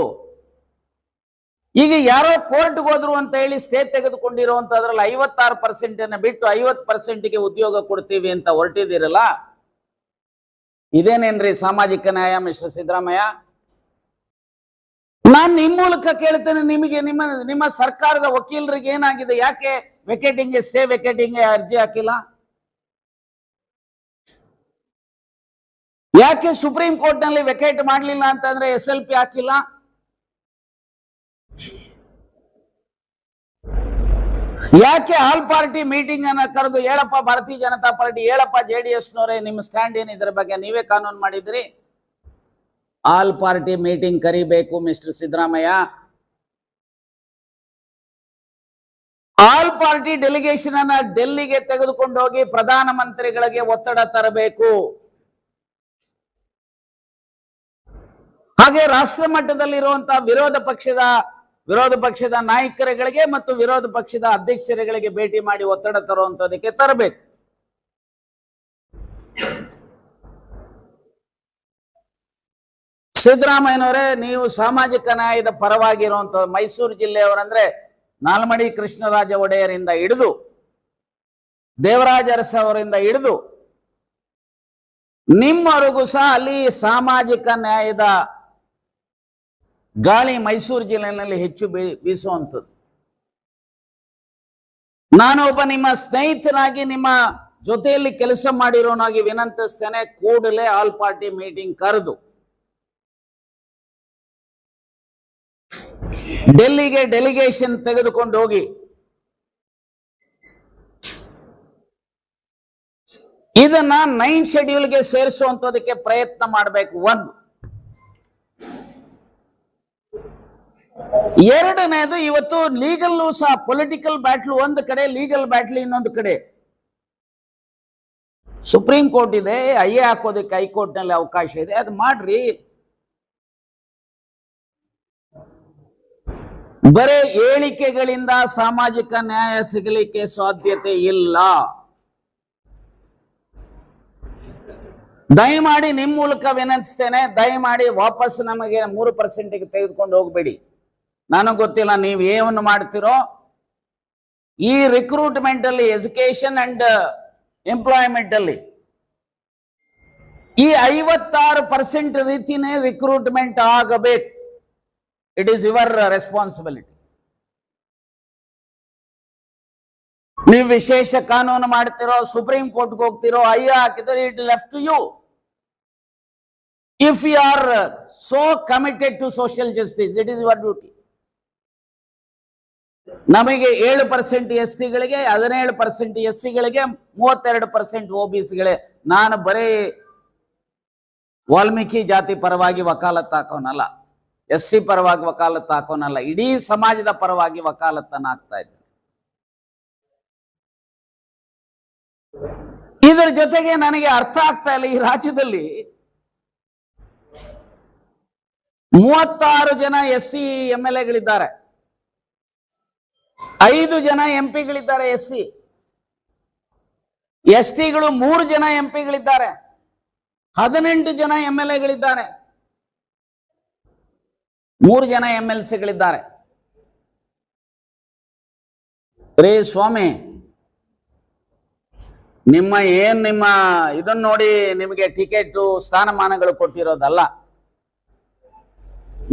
ಈಗ ಯಾರೋ ಕೋರ್ಟ್ಗೆ ಹೋದ್ರು ಅಂತ ಹೇಳಿ ಸ್ಟೇ ತೆಗೆದುಕೊಂಡಿರುವಂತದ್ರಲ್ಲಿ 56% ಬಿಟ್ಟು 50%ಗೆ ಉದ್ಯೋಗ ಕೊಡ್ತೀವಿ ಅಂತ ಹೊರಟಿದಿರಲ್ಲ, ಇದೇನೇನ್ರಿ ಸಾಮಾಜಿಕ ನ್ಯಾಯ ಮಿಸ್ಟರ್ ಸಿದ್ದರಾಮಯ್ಯ? ನಾನ್ ನಿಮ್ ಮೂಲಕ ಕೇಳ್ತೇನೆ, ನಿಮಗೆ ನಿಮ್ಮ ಸರ್ಕಾರದ ವಕೀಲರಿಗೆ ಏನಾಗಿದೆ? ಯಾಕೆ ವೆಕೇಟಿಂಗ್, ಸ್ಟೇ ವೆಕೇಟಿಂಗ್ ಅರ್ಜಿ ಹಾಕಿಲ್ಲ? ಯಾಕೆ ಸುಪ್ರೀಂ ಕೋರ್ಟ್ ನಲ್ಲಿ ವೆಕೇಟ್ ಮಾಡಲಿಲ್ಲ ಅಂತಂದ್ರೆ SLP ಹಾಕಿಲ್ಲ? ಯಾಕೆ ಆಲ್ ಪಾರ್ಟಿ ಮೀಟಿಂಗ್ ಅನ್ನ ಕರೆದು ಹೇಳಪ್ಪ ಭಾರತೀಯ ಜನತಾ ಪಾರ್ಟಿ, ಹೇಳಪ್ಪ JDS ನವರೇ, ನಿಮ್ಮ ಸ್ಟ್ಯಾಂಡ್ ಏನು ಇದರ ಬಗ್ಗೆ? ನೀವೇ ಕಾನೂನು ಮಾಡಿದ್ರಿ. ಆಲ್ ಪಾರ್ಟಿ ಮೀಟಿಂಗ್ ಕರಿಬೇಕು mister Siddaramaiah. All party delegation ಅನ್ನ ಡೆಲ್ಲಿಗೆ ತೆಗೆದುಕೊಂಡು ಹೋಗಿ ಪ್ರಧಾನಮಂತ್ರಿಗಳಿಗೆ ಒತ್ತಡ ತರಬೇಕು. ಹಾಗೆ ರಾಷ್ಟ್ರ ಮಟ್ಟದಲ್ಲಿರುವಂತಹ ವಿರೋಧ ಪಕ್ಷದ ನಾಯಕರುಗಳಿಗೆ ಮತ್ತು ವಿರೋಧ ಪಕ್ಷದ ಅಧ್ಯಕ್ಷರುಗಳಿಗೆ ಭೇಟಿ ಮಾಡಿ ಒತ್ತಡ ತರುವಂತದಕ್ಕೆ ತರಬೇಕು. ಸಿದ್ದರಾಮಯ್ಯನವರೇ, ನೀವು ಸಾಮಾಜಿಕ ನ್ಯಾಯದ ಪರವಾಗಿರುವಂತ ಮೈಸೂರು ಜಿಲ್ಲೆಯವರಂದ್ರೆ ನಾಲ್ಮಡಿ ಕೃಷ್ಣರಾಜ ಒಡೆಯರಿಂದ ಹಿಡಿದು ದೇವರಾಜ ಅರಸು ಅವರಿಂದ ಹಿಡಿದು ನಿಮ್ಮವರೆಗೂ ಸಹ ಅಲ್ಲಿ ಸಾಮಾಜಿಕ ನ್ಯಾಯದ ಗಾಳಿ ಮೈಸೂರು ಜಿಲ್ಲೆಯಲ್ಲಿ ಹೆಚ್ಚು ಬೀಸುವಂಥದ್ದು. ನಾನು ಒಬ್ಬ ನಿಮ್ಮ ಸ್ನೇಹಿತನಾಗಿ, ನಿಮ್ಮ ಜೊತೆಯಲ್ಲಿ ಕೆಲಸ ಮಾಡಿರೋನಾಗಿ ವಿನಂತಿಸ್ತೇನೆ, ಕೂಡಲೇ ಆಲ್ ಪಾರ್ಟಿ ಮೀಟಿಂಗ್ ಕರೆದು ಡೆಲ್ಲಿಗೆ ಡೆಲಿಗೇಷನ್ ತೆಗೆದುಕೊಂಡು ಹೋಗಿ ಇದನ್ನ 9 ಶೆಡ್ಯೂಲ್ಗೆ ಸೇರಿಸುವಂತದಕ್ಕೆ ಪ್ರಯತ್ನ ಮಾಡಬೇಕು. ಒಂದು. ಎರಡನೇದು, ಇವತ್ತು ಲೀಗಲ್ ಸಹ ಪೊಲಿಟಿಕಲ್ ಬ್ಯಾಟ್ಲ್ ಒಂದು ಕಡೆ, ಲೀಗಲ್ ಬ್ಯಾಟ್ಲ್ ಇನ್ನೊಂದು ಕಡೆ. ಸುಪ್ರೀಂ ಕೋರ್ಟ್ ಇದೆ, ಐಎ ಹಾಕೋದಕ್ಕೆ ಹೈಕೋರ್ಟ್ ನಲ್ಲಿ ಅವಕಾಶ ಇದೆ, ಅದು ಮಾಡ್ರಿ. ಬರೇ ಹೇಳಿಕೆಗಳಿಂದ ಸಾಮಾಜಿಕ ನ್ಯಾಯ ಸಿಗಲಿಕ್ಕೆ ಸಾಧ್ಯತೆ ಇಲ್ಲ. ದಯಮಾಡಿ ನಿಮ್ಮ ಮೂಲಕ ವಿನಂತಿಸ್ತೇನೆ, ದಯಮಾಡಿ ವಾಪಸ್ ನಮಗೆ 3%ಗೆ ತೆಗೆದುಕೊಂಡು ಹೋಗಬೇಡಿ. ನನಗೆ ಗೊತ್ತಿಲ್ಲ ನೀವು ಏನು ಮಾಡ್ತಿರೋ. ಈ ರಿಕ್ರೂಟ್ಮೆಂಟ್ ಅಲ್ಲಿ, ಎಜುಕೇಶನ್ ಅಂಡ್ ಎಂಪ್ಲಾಯ್ಮೆಂಟ್ ಅಲ್ಲಿ ಈ 56% ರೀತಿನೇ ರಿಕ್ರೂಟ್ಮೆಂಟ್ ಆಗಬೇಕು. It is your responsibility. ನೀವು ವಿಶೇಷ ಕಾನೂನು ಮಾಡ್ತಿರೋ, ಸುಪ್ರೀಂ ಕೋರ್ಟ್ಗೆ ಹೋಗ್ತಿರೋ, ಐಎ ಹಾಕಿದ್ರೆ it left to you. If you are so committed to social justice, it is your duty. ನಮಗೆ 7% STಗಳಿಗೆ, 17% SCಗಳಿಗೆ, 32% OBCಗಳೇ. ನಾನು ಬರೀ ವಾಲ್ಮೀಕಿ ಜಾತಿ ಪರವಾಗಿ ವಕಾಲತ್ ಹಾಕೋನಲ್ಲ, ST ಪರವಾಗಿ ವಕಾಲತ್ ಹಾಕೋನಲ್ಲ, ಇಡೀ ಸಮಾಜದ ಪರವಾಗಿ ವಕಾಲತ್ತನ್ನು ಹಾಕ್ತಾ ಇದ್ದೆ. ಇದರ ಜೊತೆಗೆ ನನಗೆ ಅರ್ಥ ಆಗ್ತಾ ಇಲ್ಲ, ಈ ರಾಜ್ಯದಲ್ಲಿ 36 ಜನ SC MLAಗಳಿದ್ದಾರೆ, 5 ಜನ MP ಗಳಿದ್ದಾರೆ SC. STಗಳು 3 ಜನ MP ಗಳಿದ್ದಾರೆ, 18 ಜನ MLAಗಳಿದ್ದಾರೆ, 3 ಜನ MLCಗಳಿದ್ದಾರೆ. ರೇ ಸ್ವಾಮಿ, ನಿಮ್ಮ ಇದನ್ನ ನೋಡಿ ನಿಮಗೆ ಟಿಕೆಟ್ ಸ್ಥಾನಮಾನಗಳು ಕೊಟ್ಟಿರೋದಲ್ಲ.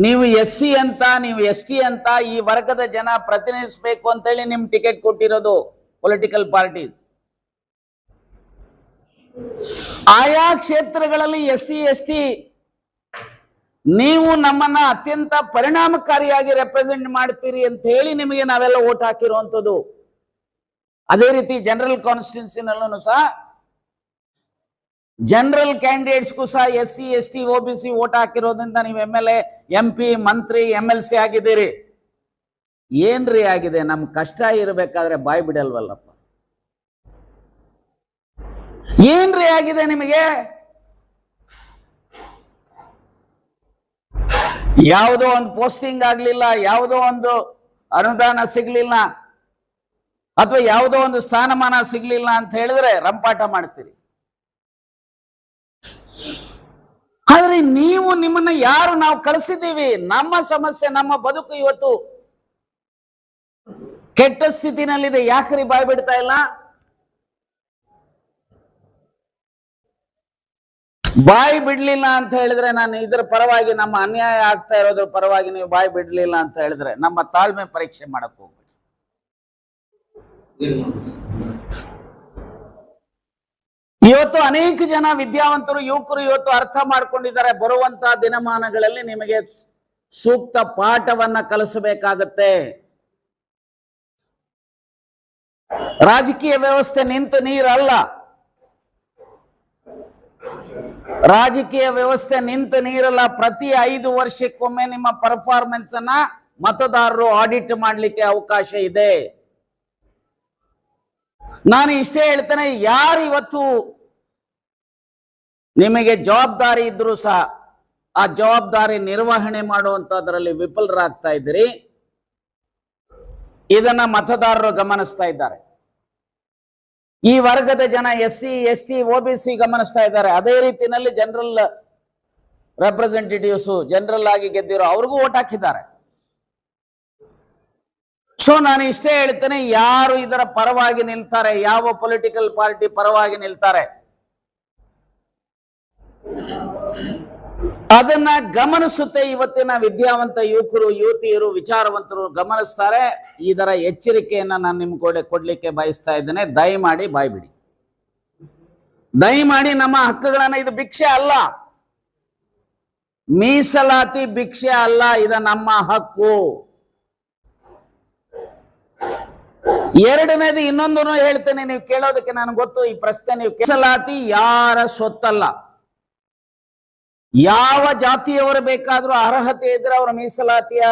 ನೀವು SC ಅಂತ, ನೀವು ST ಅಂತ ಈ ವರ್ಗದ ಜನ ಪ್ರತಿನಿಧಿಸಬೇಕು ಅಂತೇಳಿ ನಿಮ್ ಟಿಕೆಟ್ ಕೊಟ್ಟಿರೋದು ಪೊಲಿಟಿಕಲ್ ಪಾರ್ಟೀಸ್. ಆಯಾ ಕ್ಷೇತ್ರಗಳಲ್ಲಿ SC ST ನೀವು ನಮ್ಮನ್ನ ಅತ್ಯಂತ ಪರಿಣಾಮಕಾರಿಯಾಗಿ ರೆಪ್ರೆಸೆಂಟ್ ಮಾಡ್ತೀರಿ ಅಂತ ಹೇಳಿ ನಿಮಗೆ ನಾವೆಲ್ಲ ಓಟ್ ಹಾಕಿರುವಂತದ್ದು. ಅದೇ ರೀತಿ ಜನರಲ್ ಕಾನ್ಸ್ಟಿಟ್ಯೂನ್ಸಿನಲ್ಲೂ ಸಹ ಜನರಲ್ ಕ್ಯಾಂಡಿಡೇಟ್ಸ್ಗೂ ಸಹ SC ST OBC ಓಟ್ ಹಾಕಿರೋದ್ರಿಂದ ನೀವು MLA MP ಮಂತ್ರಿ MLC ಆಗಿದ್ದೀರಿ. ಏನ್ರಿ ಆಗಿದೆ? ನಮ್ ಕಷ್ಟ ಇರಬೇಕಾದ್ರೆ ಬಾಯ್ ಬಿಡಲ್ವಲ್ಲಪ್ಪ. ಏನ್ರಿ ಆಗಿದೆ ನಿಮಗೆ? ಯಾವುದೋ ಒಂದು ಪೋಸ್ಟಿಂಗ್ ಆಗ್ಲಿಲ್ಲ, ಯಾವುದೋ ಒಂದು ಅನುದಾನ ಸಿಗ್ಲಿಲ್ಲ, ಅಥವಾ ಯಾವುದೋ ಒಂದು ಸ್ಥಾನಮಾನ ಸಿಗ್ಲಿಲ್ಲ ಅಂತ ಹೇಳಿದ್ರೆ ರಂಪಾಟ ಮಾಡ್ತೀರಿ. ಆದ್ರೆ ನೀವು ನಿಮ್ಮನ್ನ ಯಾರು ನಾವು ಕಳಿಸಿದ್ದೀವಿ, ನಮ್ಮ ಸಮಸ್ಯೆ, ನಮ್ಮ ಬದುಕು ಇವತ್ತು ಕೆಟ್ಟ ಸ್ಥಿತಿನಲ್ಲಿದೆ, ಯಾಕ್ರಿ ಬಾಯ್ ಬಿಡ್ತಾ ಇಲ್ಲ? ಬಾಯಿ ಬಿಡ್ಲಿಲ್ಲ ಅಂತ ಹೇಳಿದ್ರೆ, ನಾನು ಇದರ ಪರವಾಗಿ, ನಮ್ಮ ಅನ್ಯಾಯ ಆಗ್ತಾ ಇರೋದ್ರ ಪರವಾಗಿ ನೀವು ಬಾಯಿ ಬಿಡ್ಲಿಲ್ಲ ಅಂತ ಹೇಳಿದ್ರೆ ನಮ್ಮ ತಾಳ್ಮೆ ಪರೀಕ್ಷೆ ಮಾಡಕ್ ಹೋಗ್ಬೇಡಿ. ಇವತ್ತು ಅನೇಕ ಜನ ವಿದ್ಯಾವಂತರು, ಯುವಕರು ಇವತ್ತು ಅರ್ಥ ಮಾಡ್ಕೊಂಡಿದ್ದಾರೆ. ಬರುವಂತಹ ದಿನಮಾನಗಳಲ್ಲಿ ನಿಮಗೆ ಸೂಕ್ತ ಪಾಠವನ್ನ ಕಲಿಸಬೇಕಾಗತ್ತೆ. ರಾಜಕೀಯ ವ್ಯವಸ್ಥೆ ನಿಂತು ನೀರಲ್ಲ. ರಾಜಕೀಯ ವ್ಯವಸ್ಥೆ ನಿಂತು ನೀರಲ್ಲ. ಪ್ರತಿ 5 ವರ್ಷಕ್ಕೊಮ್ಮೆ ನಿಮ್ಮ ಪರ್ಫಾರ್ಮೆನ್ಸ್ ಅನ್ನ ಮತದಾರರು ಆಡಿಟ್ ಮಾಡಲಿಕ್ಕೆ ಅವಕಾಶ ಇದೆ. ನಾನು ಇಷ್ಟೇ ಹೇಳ್ತೇನೆ, ಯಾರು ಇವತ್ತು ನಿಮಗೆ ಜವಾಬ್ದಾರಿ ಇದ್ರೂ ಸಹ ಆ ಜವಾಬ್ದಾರಿ ನಿರ್ವಹಣೆ ಮಾಡುವಂತದ್ರಲ್ಲಿ ವಿಫಲರಾಗ್ತಾ ಇದ್ದೀರಿ. ಇದನ್ನ ಮತದಾರರು ಗಮನಿಸ್ತಾ ಇದ್ದಾರೆ. ಈ ವರ್ಗದ ಜನ SC ST OBC ಗಮನಿಸ್ತಾ ಇದ್ದಾರೆ. ಅದೇ ರೀತಿಯಲ್ಲಿ ಜನರಲ್ ರೆಪ್ರೆಸೆಂಟೇಟಿವ್ಸ್, ಜನರಲ್ ಆಗಿ ಗೆದ್ದಿರೋ ಅವ್ರಿಗೂ ಓಟ್ ಹಾಕಿದ್ದಾರೆ. ಸೊ ನಾನು ಇಷ್ಟೇ ಹೇಳ್ತೇನೆ, ಯಾರು ಇದರ ಪರವಾಗಿ ನಿಲ್ತಾರೆ, ಯಾವ ಪೊಲಿಟಿಕಲ್ ಪಾರ್ಟಿ ಪರವಾಗಿ ನಿಲ್ತಾರೆ, ಅದನ್ನ ಗಮನಿಸುತ್ತೆ ಇವತ್ತಿನ ವಿದ್ಯಾವಂತ ಯುವಕರು, ಯುವತಿಯರು, ವಿಚಾರವಂತರು ಗಮನಿಸ್ತಾರೆ. ಇದರ ಎಚ್ಚರಿಕೆಯನ್ನ ನಾನು ನಿಮ್ ಕೊಡ್ಲಿಕ್ಕೆ ಬಯಸ್ತಾ ಇದ್ದೇನೆ. ದಯಮಾಡಿ ಬಾಯ್ಬಿಡಿ. ದಯಮಾಡಿ ನಮ್ಮ ಹಕ್ಕುಗಳನ್ನ, ಇದು ಭಿಕ್ಷೆ ಅಲ್ಲ, ಮೀಸಲಾತಿ ಭಿಕ್ಷೆ ಅಲ್ಲ, ಇದು ನಮ್ಮ ಹಕ್ಕು. ಎರಡನೇದು ಇನ್ನೊಂದು ಹೇಳ್ತೇನೆ, ನೀವು ಕೇಳೋದಕ್ಕೆ ನನಗೆ ಗೊತ್ತು ಈ ಪ್ರಶ್ನೆ. ನೀವು ಮೀಸಲಾತಿ ಯಾರ ಸೊತ್ತಲ್ಲ. ಯಾವ ಜಾತಿಯವರು ಬೇಕಾದ್ರೂ ಅರ್ಹತೆ ಇದ್ರೆ ಅವರ ಮೀಸಲಾತಿಯ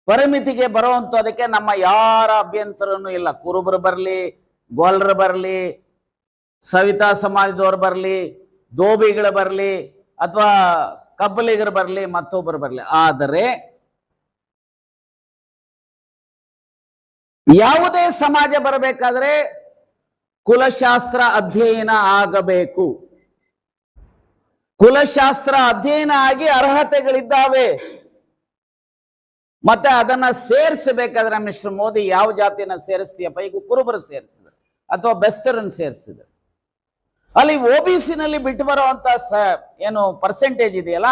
ಪರಿಮಿತಿಗೆ ಬರುವಂತದಕ್ಕೆ ನಮ್ಮ ಯಾರ ಅಭ್ಯಂತರನೂ ಇಲ್ಲ. ಕುರುಬರು ಬರ್ಲಿ, ಗೋಲ್ರು ಬರ್ಲಿ, ಸವಿತಾ ಸಮಾಜದವ್ರು ಬರ್ಲಿ, ದೋಬಿಗಳು ಬರ್ಲಿ, ಅಥವಾ ಕಬ್ಬಲಿಗರು ಬರ್ಲಿ, ಮತ್ತೊಬ್ಬರು ಬರ್ಲಿ. ಆದರೆ ಯಾವುದೇ ಸಮಾಜ ಬರಬೇಕಾದ್ರೆ ಕುಲಶಾಸ್ತ್ರ ಅಧ್ಯಯನ ಆಗಬೇಕು. ಕುಲಶಾಸ್ತ್ರ ಅಧ್ಯಯನ ಆಗಿ ಅರ್ಹತೆಗಳಿದ್ದಾವೆ. ಮತ್ತೆ ಅದನ್ನ ಸೇರಿಸಬೇಕಾದ್ರೆ ಮಿಸ್ಟರ್ ಮೋದಿ ಯಾವ ಜಾತಿಯನ್ನ ಸೇರಿಸ್ತೀಯಪ್ಪ? ಈಗ ಕುರುಬರು ಸೇರಿಸಿದ್ರು ಅಥವಾ ಬೆಸ್ತರನ್ನು ಸೇರಿಸಿದ್ರು. ಅಲ್ಲಿ OBC ನಲ್ಲಿ ಬಿಟ್ಟು ಬರುವಂತ ಏನು ಪರ್ಸೆಂಟೇಜ್ ಇದೆಯಲ್ಲ,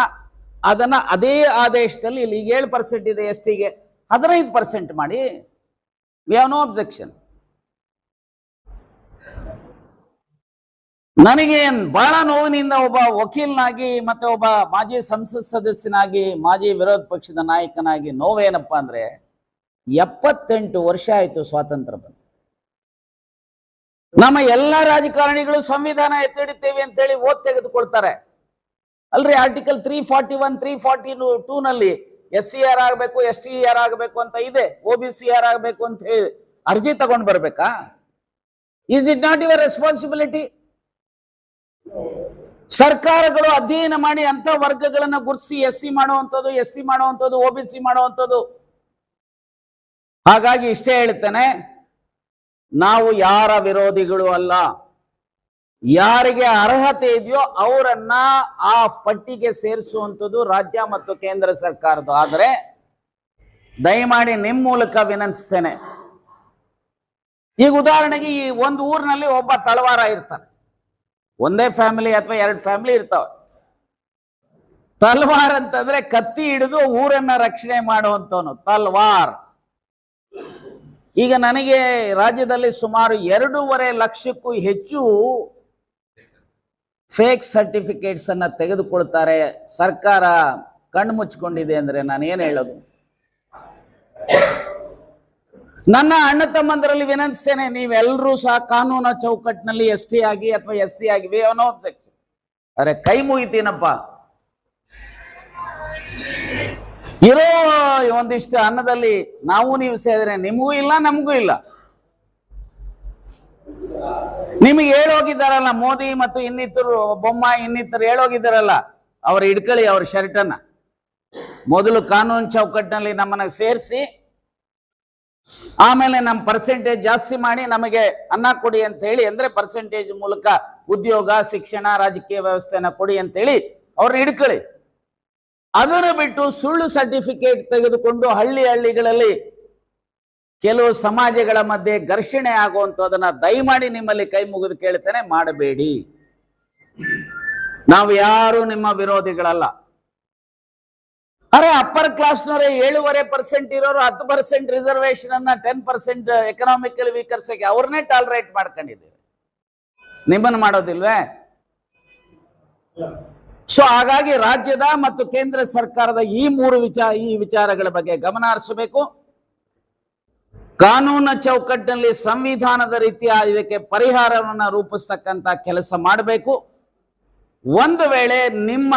ಅದನ್ನ ಅದೇ ಆದೇಶದಲ್ಲಿ ಇಲ್ಲಿ 7% ಇದೆ STಗೆ 15% ಮಾಡಿ. We have no objection. ನನಗೆ ಬಹಳ ನೋವಿನಿಂದ ಒಬ್ಬ ವಕೀಲನಾಗಿ ಮತ್ತೆ ಒಬ್ಬ ಮಾಜಿ ಸಂಸತ್ ಸದಸ್ಯನಾಗಿ, ಮಾಜಿ ವಿರೋಧ ಪಕ್ಷದ ನಾಯಕನಾಗಿ ನೋವೇನಪ್ಪ ಅಂದ್ರೆ, 78 ವರ್ಷ ಆಯ್ತು ಸ್ವಾತಂತ್ರ್ಯ ಬಂದು. ನಮ್ಮ ಎಲ್ಲಾ ರಾಜಕಾರಣಿಗಳು ಸಂವಿಧಾನ ಎತ್ತಿಡಿತೇವೆ ಅಂತೇಳಿ ಓದ್ ತೆಗೆದುಕೊಳ್ತಾರೆ ಅಲ್ರಿ. ಆರ್ಟಿಕಲ್ 341 342 ನಲ್ಲಿ SCR ಆಗಬೇಕು, STR ಆಗಬೇಕು ಅಂತ ಇದೆ, OBCR ಆಗಬೇಕು ಅಂತ ಹೇಳಿ ಅರ್ಜಿ ತಗೊಂಡು ಬರ್ಬೇಕಾ? Is it not your responsibility? ಸರ್ಕಾರಗಳು ಅಧ್ಯಯನ ಮಾಡಿ ಅಂತ ವರ್ಗಗಳನ್ನ ಗುರುತಿಸಿ SC ಮಾಡುವಂಥದ್ದು, ST ಮಾಡುವಂಥದ್ದು, OBC ಮಾಡುವಂಥದ್ದು. ಹಾಗಾಗಿ ಇಷ್ಟೇ ಹೇಳ್ತೇನೆ, ನಾವು ಯಾರ ವಿರೋಧಿಗಳು ಅಲ್ಲ. ಯಾರಿಗೆ ಅರ್ಹತೆ ಇದೆಯೋ ಅವರನ್ನ ಆ ಪಟ್ಟಿಗೆ ಸೇರಿಸುವಂಥದ್ದು ರಾಜ್ಯ ಮತ್ತು ಕೇಂದ್ರ ಸರ್ಕಾರದ. ಆದರೆ ದಯಮಾಡಿ ನಿಮ್ಮ ಮೂಲಕ ವಿನಂತಿಸ್ತೇನೆ, ಈಗ ಉದಾಹರಣೆಗೆ ಈ ಒಂದು ಊರಿನಲ್ಲಿ ಒಬ್ಬ ತಳವಾರ ಇರ್ತಾನೆ, ಒಂದೇ ಫ್ಯಾಮಿಲಿ ಅಥವಾ 2 ಫ್ಯಾಮಿಲಿ ಇರ್ತಾವೆ. ತಲ್ವಾರ್ ಅಂತಂದ್ರೆ ಕತ್ತಿ ಹಿಡಿದು ಊರನ್ನ ರಕ್ಷಣೆ ಮಾಡುವಂತವನು ತಲ್ವಾರ್. ಈಗ ನನಗೆ ರಾಜ್ಯದಲ್ಲಿ ಸುಮಾರು 2.5 ಲಕ್ಷಕ್ಕೂ ಹೆಚ್ಚು ಫೇಕ್ ಸರ್ಟಿಫಿಕೇಟ್ಸ್ ಅನ್ನ ತೆಗೆದುಕೊಳ್ತಾರೆ. ಸರ್ಕಾರ ಕಣ್ಣು ಮುಚ್ಕೊಂಡಿದೆ ಅಂದ್ರೆ ನಾನು ಏನ್ ಹೇಳೋದು? ನನ್ನ ಅಣ್ಣ ತಮ್ಮಂದರಲ್ಲಿ ವಿನಂತಿಸ್ತೇನೆ, ನೀವೆಲ್ಲರೂ ಸಹ ಕಾನೂನ ಚೌಕಟ್ಟಿನಲ್ಲಿ ST ಆಗಿ ಅಥವಾ SC ಆಗಿ ಅರೆ ಕೈ ಮುಗಿತೀನಪ್ಪ. ಇರೋ ಒಂದಿಷ್ಟು ಅನ್ನದಲ್ಲಿ ನಾವು ನೀವು ಸೇರಿದ್ರೆ ನಿಮಗೂ ಇಲ್ಲ ನಮಗೂ ಇಲ್ಲ. ನಿಮಗೆ ಹೇಳೋಗಿದ್ದಾರಲ್ಲ ಮೋದಿ ಮತ್ತು ಇನ್ನಿತರು, ಬೊಮ್ಮಾಯಿ ಇನ್ನಿತರು ಹೇಳೋಗಿದ್ದಾರಲ್ಲ, ಅವ್ರು ಹಿಡ್ಕೊಳ್ಳಿ ಅವ್ರ ಶರ್ಟನ್ನ. ಮೊದಲು ಕಾನೂನು ಚೌಕಟ್ಟಿನಲ್ಲಿ ನಮ್ಮನ್ನ ಸೇರಿಸಿ, ಆಮೇಲೆ ನಮ್ಮ ಪರ್ಸೆಂಟೇಜ್ ಜಾಸ್ತಿ ಮಾಡಿ ನಮಗೆ ಅನ್ನ ಕೊಡಿ ಅಂತ ಹೇಳಿ, ಅಂದ್ರೆ ಪರ್ಸೆಂಟೇಜ್ ಮೂಲಕ ಉದ್ಯೋಗ, ಶಿಕ್ಷಣ, ರಾಜಕೀಯ ವ್ಯವಸ್ಥೆನ ಕೊಡಿ ಅಂತ ಹೇಳಿ ಅವ್ರನ್ನ ಹಿಡ್ಕೊಳ್ಳಿ. ಅದನ್ನು ಬಿಟ್ಟು ಸುಳ್ಳು ಸರ್ಟಿಫಿಕೇಟ್ ತೆಗೆದುಕೊಂಡು ಹಳ್ಳಿಗಳಲ್ಲಿ ಕೆಲವು ಸಮಾಜಗಳ ಮಧ್ಯೆ ಘರ್ಷಣೆ ಆಗುವಂತದನ್ನ ದಯಮಾಡಿ ನಿಮ್ಮಲ್ಲಿ ಕೈ ಮುಗಿದು ಕೇಳ್ತೇನೆ, ಮಾಡಬೇಡಿ. ನಾವು ಯಾರು ನಿಮ್ಮ ವಿರೋಧಿಗಳಲ್ಲ. ಅರೆ ಅಪ್ಪರ್ ಕ್ಲಾಸ್ನವರೇ 7.5% ಇರೋರು 10% ರಿಸರ್ವೇಶನ್ ಅನ್ನ 10% ಎಕನಾಮಿಕಲಿ ವೀಕರ್ಸ್ ಅವ್ರನ್ನೇ ಟಾಲರೇಟ್ ಮಾಡ್ಕೊಂಡಿದ್ದೀವಿ, ನಿಮ್ಮನ್ನು ಮಾಡೋದಿಲ್ವೇ? ಸೊ ಹಾಗಾಗಿ ರಾಜ್ಯದ ಮತ್ತು ಕೇಂದ್ರ ಸರ್ಕಾರದ ಈ ವಿಚಾರಗಳ ಬಗ್ಗೆ ಗಮನ ಹರಿಸಬೇಕು. ಕಾನೂನ ಚೌಕಟ್ಟಿನಲ್ಲಿ ಸಂವಿಧಾನದ ರೀತಿಯ ಇದಕ್ಕೆ ಪರಿಹಾರವನ್ನು ರೂಪಿಸ್ತಕ್ಕಂತ ಕೆಲಸ ಮಾಡಬೇಕು. ಒಂದು ವೇಳೆ ನಿಮ್ಮ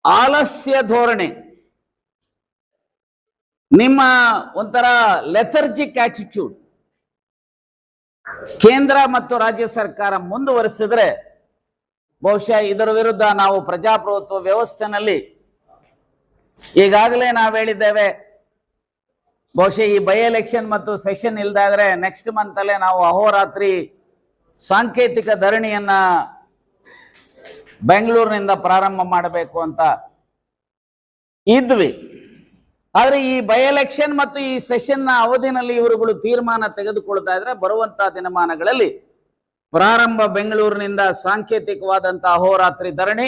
ಆಲಸ್ಯ ಧೋರಣೆ, ನಿಮ್ಮ ಒಂಥರ ಲೆಥರ್ಜಿಕ್ ಆಟಿಟ್ಯೂಡ್ ಕೇಂದ್ರ ಮತ್ತು ರಾಜ್ಯ ಸರ್ಕಾರ ಮುಂದುವರಿಸಿದ್ರೆ ಬಹುಶಃ ಇದರ ವಿರುದ್ಧ ನಾವು ಪ್ರಜಾಪ್ರಭುತ್ವ ವ್ಯವಸ್ಥೆನಲ್ಲಿ ಈಗಾಗಲೇ ನಾವು ಹೇಳಿದ್ದೇವೆ, ಬಹುಶಃ ಈ ಬೈ ಎಲೆಕ್ಷನ್ ಮತ್ತು ಸೆಷನ್ ಇಲ್ದಾದ್ರೆ ನೆಕ್ಸ್ಟ್ ಮಂತ್ ಅಲ್ಲೇ ನಾವು ಅಹೋರಾತ್ರಿ ಸಾಂಕೇತಿಕ ಧರಣಿಯನ್ನ ಬೆಂಗಳೂರಿನಿಂದ ಪ್ರಾರಂಭ ಮಾಡಬೇಕು ಅಂತ ಇದ್ವಿ. ಆದ್ರೆ ಈ ಬೈ ಎಲೆಕ್ಷನ್ ಮತ್ತು ಈ ಸೆಷನ್ ನ ಅವಧಿನಲ್ಲಿ ಇವರುಗಳು ತೀರ್ಮಾನ ತೆಗೆದುಕೊಳ್ತಾ ಇದ್ರೆ ಬರುವಂತಹ ದಿನಮಾನಗಳಲ್ಲಿ ಪ್ರಾರಂಭ ಬೆಂಗಳೂರಿನಿಂದ ಸಾಂಕೇತಿಕವಾದಂತಹ ಅಹೋರಾತ್ರಿ ಧರಣಿ,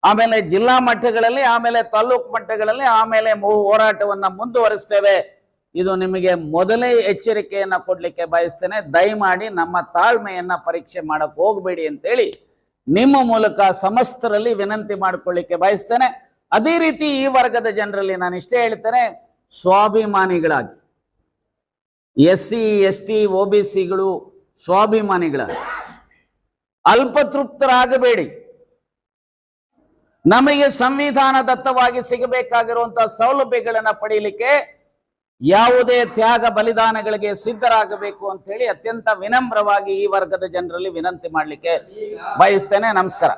ಆಮೇಲೆ ಜಿಲ್ಲಾ ಮಟ್ಟಗಳಲ್ಲಿ, ಆಮೇಲೆ ತಾಲೂಕು ಮಟ್ಟಗಳಲ್ಲಿ, ಆಮೇಲೆ ಹೋರಾಟವನ್ನ ಮುಂದುವರಿಸ್ತೇವೆ. ಇದು ನಿಮಗೆ ಮೊದಲೇ ಎಚ್ಚರಿಕೆಯನ್ನ ಕೊಡ್ಲಿಕ್ಕೆ ಬಯಸ್ತೇನೆ. ದಯಮಾಡಿ ನಮ್ಮ ತಾಳ್ಮೆಯನ್ನ ಪರೀಕ್ಷೆ ಮಾಡಕ್ ಹೋಗ್ಬೇಡಿ ಅಂತೇಳಿ ನಿಮ್ಮ ಮೂಲಕ ಸಮಸ್ತರಲ್ಲಿ ವಿನಂತಿ ಮಾಡಿಕೊಳ್ಳಿಕ್ಕೆ ಬಯಸ್ತೇನೆ. ಅದೇ ರೀತಿ ಈ ವರ್ಗದ ಜನರಲ್ಲಿ ನಾನು ಇಷ್ಟೇ ಹೇಳ್ತೇನೆ, ಸ್ವಾಭಿಮಾನಿಗಳಾಗಿ, SC ST OBCಗಳು ಸ್ವಾಭಿಮಾನಿಗಳಾಗಿ ಅಲ್ಪತೃಪ್ತರಾಗಬೇಡಿ. ನಮಗೆ ಸಂವಿಧಾನ ದತ್ತವಾಗಿ ಸಿಗಬೇಕಾಗಿರುವಂತಹ ಸೌಲಭ್ಯಗಳನ್ನ ಪಡೆಯಲಿಕ್ಕೆ ಯಾವುದೇ ತ್ಯಾಗ ಬಲಿದಾನಗಳಿಗೆ ಸಿದ್ಧರಾಗಬೇಕು ಅಂತ ಹೇಳಿ ಅತ್ಯಂತ ವಿನಮ್ರವಾಗಿ ಈ ವರ್ಗದ ಜನರಲ್ಲಿ ವಿನಂತಿ ಮಾಡಲಿಕ್ಕೆ ಬಯಸ್ತೇನೆ. ನಮಸ್ಕಾರ.